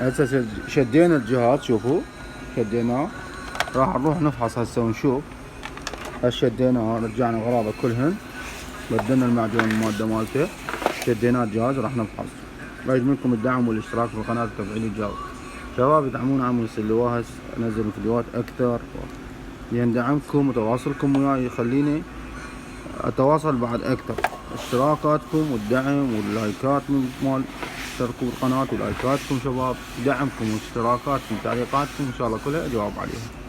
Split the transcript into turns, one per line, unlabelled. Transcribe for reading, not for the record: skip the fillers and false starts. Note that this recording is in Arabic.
هسه شدينا الجهاز، شوفوا شديناه، راح نروح نفحص هسه ونشوف. شديناه رجعنا غراضه كلهن، بدلنا المعجون المادة مالته، شديناه الجهاز راح نفحص. أريد منكم الدعم والاشتراك في القناة وتفعيل الجرس. شباب يدعمونا عم يسلوها، انزل فيديوهات اكثر، لان دعمكم وتواصلكم وياي يخليني اتواصل بعد اكثر. اشتراكاتكم والدعم واللايكات مال اشتركوا بالقناة، ولايكاتكم شباب، دعمكم واشتراكاتكم وتعليقاتكم ان شاء الله كلها اجاوب عليها.